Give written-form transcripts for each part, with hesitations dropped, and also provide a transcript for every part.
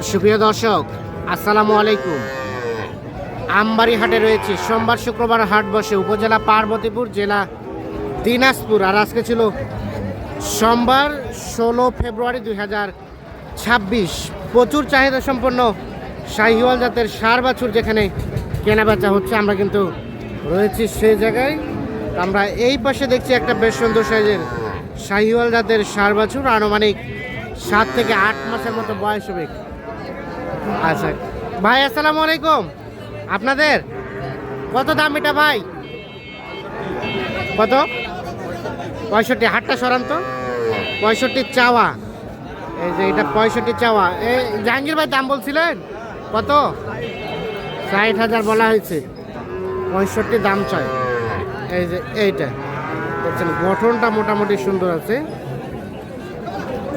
সুপ্রিয় দর্শক, আসসালামু আলাইকুম। আমবাড়ি হাটে রয়েছে। সোমবার শুক্রবার হাট বসে উপজেলা পার্বতীপুর, জেলা দিনাজপুর। আর আজকে ছিল সোমবার 16 ফেব্রুয়ারি 2026। প্রচুর চাহিদা সম্পন্ন শাহিওয়াল জাতের ষাঁড় বাছুর যেখানে কেনাবেচা হচ্ছে, আমরা কিন্তু রয়েছি সেই জায়গায়। আমরা এই পাশে দেখছি একটা বেশ সুন্দর সাইজের শাহিওয়াল জাতের ষাঁড় বাছুর, আনুমানিক 7 থেকে 8 মাসের মতো বয়স হবে। আচ্ছা ভাই, আসসালামু আলাইকুম। আপনাদের কত দাম এটা ভাই? কত? 65। হাটটা সরান তো। 65 চাওয়া। এই যে এটা 65 চাওয়া। এই জাহাঙ্গীর ভাই দাম বলছিলেন কত? 60,000 বলা হয়েছে, 65 দাম চাই। এই যে এইটা দেখছেন, গঠনটা মোটামুটি সুন্দর আছে।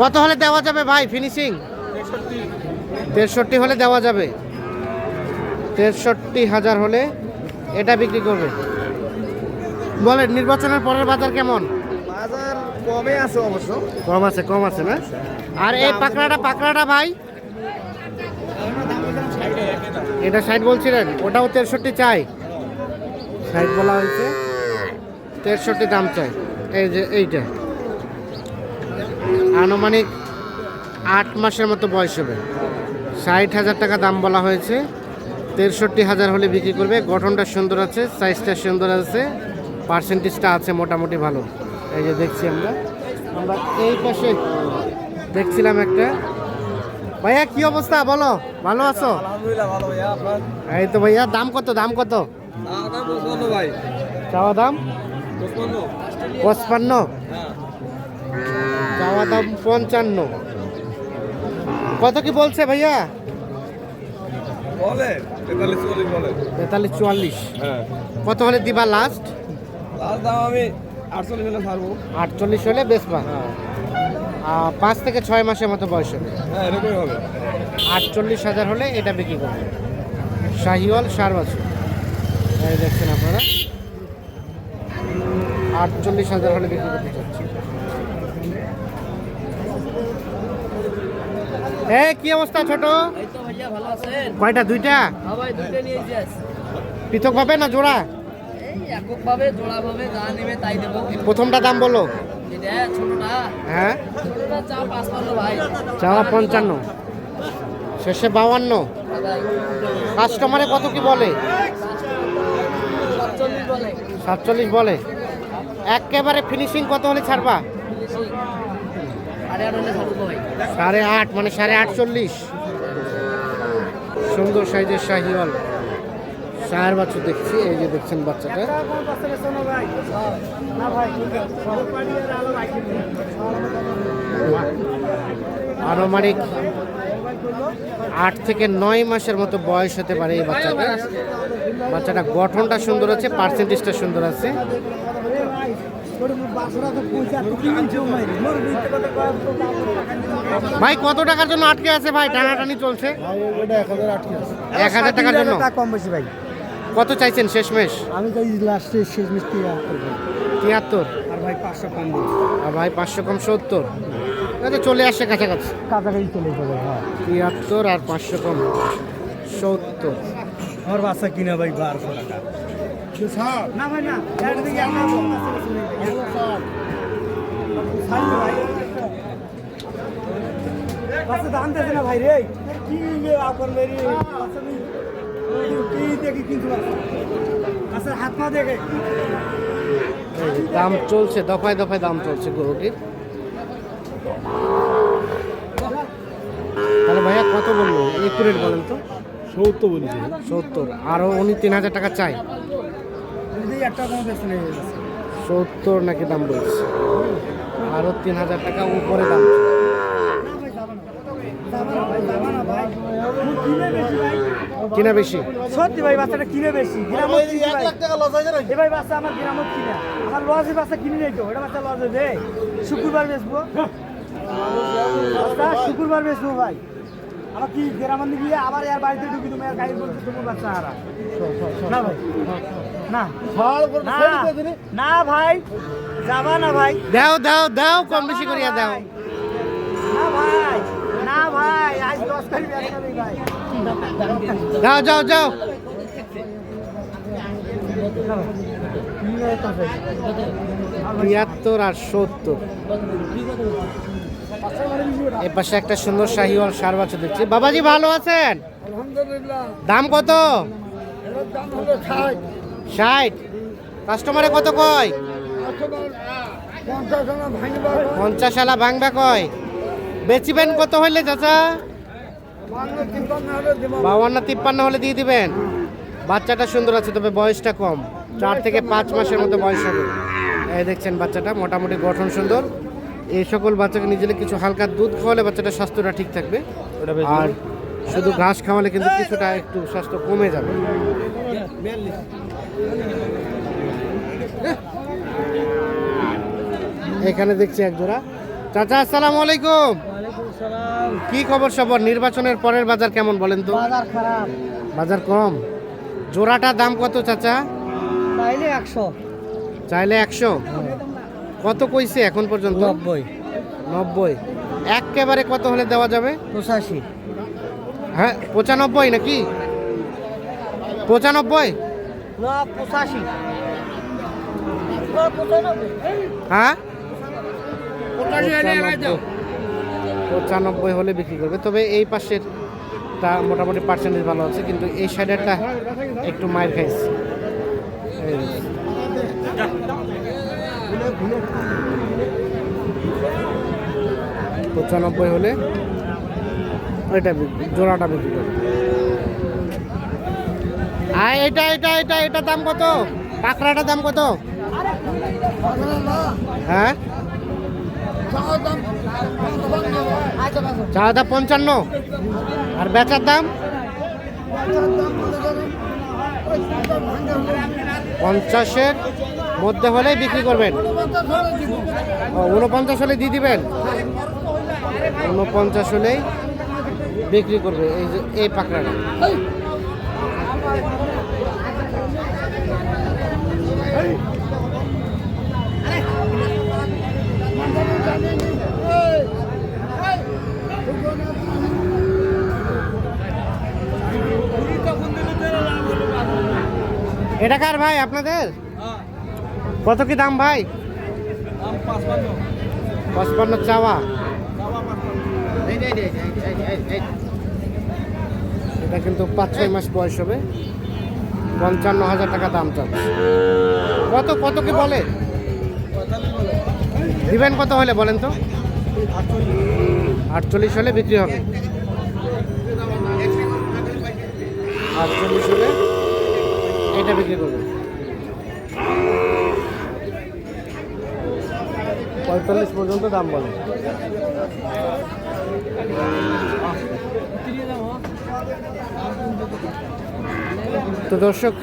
কত হলে দেওয়া যাবে ভাই ফিনিশিং? 63 হলে দেওয়া যাবে। 63,000 হলে এটা বিক্রি করবে। বলেন, নির্বাচনের পরের বাজার কেমন? বাজার কমে আছে অবশ্য। কম আছে না? আর এই পাকড়াটা ভাই, এটা 60 বলছিলেন, ওটাও 63 চাই। 60 বলা হয়েছে, 63 দাম চাই। এই যে এইটা আনুমানিক 8 মাসের মতো বয়স হবে। 60,000 টাকা দাম বলা হয়েছে। 63,000 হলে বিক্রি করবে। গঠনটা সুন্দর আছে, সাইজটা সুন্দর আছে, পার্সেন্টেজটা আছে মোটামুটি ভালো। এই যে দেখছি আমরা এই পাশে দেখছিলাম একটা। ভাইয়া কি অবস্থা বলো, ভালো আছো? আলহামদুলিল্লাহ ভালো ভাইয়া। আপনার? এই তো ভাইয়া, দাম কত? দাম কত? দাম 55 ভাই। চাওয়া দাম 55। 55, হ্যাঁ। চাওয়া দাম 55। কত কি বলছে ভাইয়া? বলে 43 40 বলে। 43 44। হ্যাঁ। কত হলে দিবা লাস্ট? লাস্ট দাম আমি 48 হলে ছাড়বো। 48 হলে বেচবা। হ্যাঁ। 5 থেকে 6 মাসের মতো বয়স হবে। হ্যাঁ এরকমই হবে। 48,000 হলে এটা বিক্রি করবে। শাহিওয়াল ষাঁড় বাছুর, এই দেখছেন আপনারা, 48,000 হলে বিক্রি করতে চাচ্ছি। কি অবস্থা ছোট? এই তো ভাইয়া ভালো আছেন? কয়টা? দুইটা? হ্যাঁ ভাই, দুইটা নিয়ে যাস। পৃথক ভাবে না জোড়া? এই এককভাবে জোড়াভাবে যা নেবে তাই দেবো। প্রথমটা দাম বলো। এটা ছোটটা, হ্যাঁ, ছোটটা চা 55 ভাই। চাওয়া 55, শেষে 52। কাস্টমারে কত কি বলে? 47 বলে। 47 বলে। একেবারে ফিনিশিং কত হলে ছাড়বা? 8.5 হলে ছাড়বো ভাই। 8.5 মানে 48.5। সুন্দর সাইজের শাহিওয়াল ষাঁড় বাছুর দেখছি। এই যে দেখছেন বাচ্চাটা, আনুমানিক 8 থেকে 9 মাসের মতো বয়স হতে পারে এই বাচ্চাটা। গঠনটা সুন্দর আছে, পার্সেন্টেজটা সুন্দর আছে। ভাই কত টাকার জন্য আটকে আছে ভাই? টানাটানি চলছে। 1,000 টাকার জন্য কম বেশি ভাই। কত চাইছেন শেষমেশ? আমি তো লাস্টে শেষ মিষ্টি 73। আর ভাই 500 কম দিই। আর ভাই 500 কম 70। আচ্ছা, চলে আসছে কাছাকাছি। কাছাকাছি চলে যাবে। হ্যাঁ 73 আর 500 কম 70। আমার বাচ্চা কিনা ভাই 1200 টাকা। না ভাই না, বাচ্চা দাম দিয়েছে না ভাই রে। কি আপন মেরি কি দেখি কিন্তু আচ্ছা হাত পা দেখে দাম চলছে, দফায় দফায় দাম চলছে গরুটির। তাহলে ভাইয়া কত বললো? একটু রেট বলেন তো। 70 বলেছি। 70। আরও উনি 3,000 টাকা চাই। যদি একটা কোনো বেশি নেই 70 নাকি দাম বলছে, আরও 3,000 টাকা উপরে দাম। কিনা বেশি? সত্যি ভাই, বাচ্চাটা কিনে বেশি। 1 লাখ টাকা লস হয়েছে নাকি? ভাই বাচ্চা আমার গ্রামত কিনা, আমার লসে বাচ্চা কিনে নেই তো। এটা বাচ্চা লস হবে। শুক্রবার বেচবো, শুক্রবার বেচবো ভাই। আমার কি গ্রামের গিয়ে আবার এর বাড়িতে ঢুকি, তুমি আর গাড়ি বলছো তোমার বাচ্চা হারা না ভাই। না না ভাই, যাবা না ভাই। দাও দাও দাও, কম বেশি করিয়া দাও। না ভাই, না ভাই, আজ 10 তারিখ যাও যাও যাও। ৭৩ আর ৭০। এ পাশে একটা সুন্দর শাহিওয়াল ষাঁড় বাচ্চা দেখছি। বাবাজি ভালো আছেন? আলহামদুলিল্লাহ। দাম কত? এর দাম হলো 60। 60। কাস্টমারে কত কয়? 50 টাকা ভাঙবা। 50 আলা ভাঙবা কয়? বেচিবেন কত হইলে চাচা? 52 হলে দেব। 52-53 হলে দিয়ে দিবেন। বাচ্চাটা সুন্দর আছে, তবে বয়সটা কম, 4 থেকে 5 মাসের মতো বয়স হবে। এই দেখছেন বাচ্চাটা মোটামুটি গঠন সুন্দর। এই সকল বাচ্চাকে নিজেকে কিছু হালকা দুধ খাওয়ালে বাচ্চাটার স্বাস্থ্যটা ঠিক থাকবে, আর শুধু ঘাস খাওয়ালে কিন্তু কিছুটা একটু স্বাস্থ্য কমে যাবে। এখানে দেখছি এক জোড়া। চাচা আসসালামু আলাইকুম। কি খবর সবর? নির্বাচনের পরের বাজার কেমন বলেন তো? বাজার খারাপ, বাজার কম। জোড়াটার দাম কত চাচা? তাইলে 100। চাইলে 100। কত কইছে এখন পর্যন্ত? 90। একেবারে কত হলে দেওয়া যাবে? 85। হ্যাঁ 95 নাকি? 95? না 85। হ্যাঁ 95 হলে বিক্রি করবে। তবে এই পাশের তা মোটামুটি পার্সেন্টেজ ভালো আছে, কিন্তু এই সাইডেরটা একটু মায়ের খাইছে। এই যে। 95 হলে ওইটা জোড়াটা বিক্রি করবে। আর এটা এটা এটা এটা দাম কত? কাঁকড়াটার দাম কত? হ্যাঁ চাওয়া দাম 55 আর বেচার দাম 50-এর মধ্যে হলেই বিক্রি করবেন। 49 হলে দিয়ে দিবেন। 49 হলেই বিক্রি করবে। এই যে এই পাকড়াটা এটা কার ভাই আপনাদের? কত কি দাম ভাই? 55 চাওয়া। এটা কিন্তু 5-6 মাস বয়স হবে। 55,000 টাকা দাম চাচ্ছে। কত কত কি বলে? দিবেন কত হলে বলেন তো? 48 হলে বিক্রি হবে। 48 হলে এটা বিক্রি করবে। 45 পর্যন্ত দাম বলে। তো দর্শক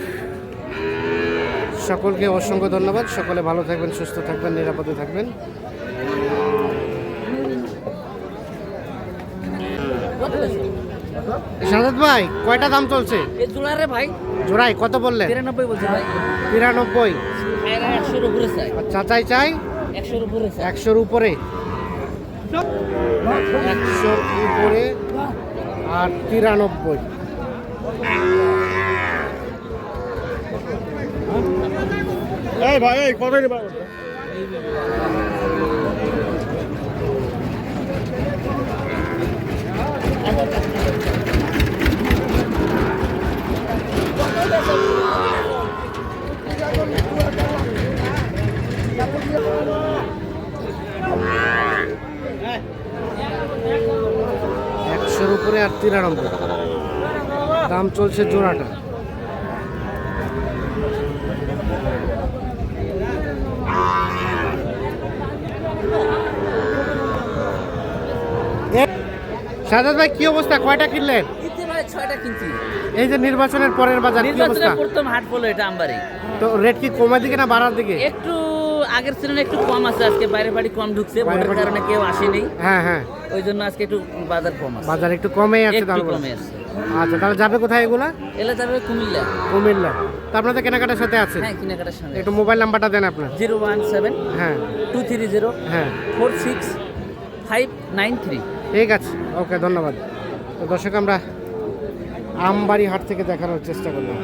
সকলকে অসংখ্য ধন্যবাদ। সকলে ভালো থাকবেন, সুস্থ থাকবেন, নিরাপদে থাকবেন। সাজাদ ভাই কয়টা দাম চলছে? এই জোড়ারে ভাই জোড়াই কত বললেন? 93 বলছে ভাই। 93। 100 উপরে চাই। আর চাচাই চাই 100 উপরে চাই। 100-র উপরে। 100-র উপরে আর 93। এই ভাই এই কত রে ভাই? একশোর উপরে আর 93 দাম চলছে জোড়াটা। সাজাদ ভাই কি অবস্থা? কয়টা কিনলেন? কিনতে ভাই 6টা কিনছি। এই যে নির্বাচনের পরের বাজার কি অবস্থা? নির্বাচনের প্রথম হাট পড়লো এটা আমবাড়ি। তো রেট কি কমার দিকে না বাড়ার দিকে? একটু আগের তুলনায় একটু কম আছে। আজকে বাইরে বাড়ি কম ঢুকছে, বাইরে ভোটের বাড়ি- কারণে কেউ আসেনি, হ্যাঁ হ্যাঁ ওই জন্য আজকে একটু বাজার কম আছে। বাজার একটু কমেই আছে একটু তাহলে। কমে আছে। আচ্ছা তাহলে যাবে কোথায় এগুলা? এলে যাবে কুমিল্লা। কুমিল্লা। তো আপনাদের কেনাকাটার সাথে আছে? হ্যাঁ কেনাকাটার সঙ্গে। একটু মোবাইল নাম্বারটা দেন আপনার। 017 হ্যাঁ 230 হ্যাঁ 46 593। ঠিক আছে, ওকে ধন্যবাদ। তো দর্শক আমরা আমবাড়ি হাট থেকে দেখানোর চেষ্টা করলাম।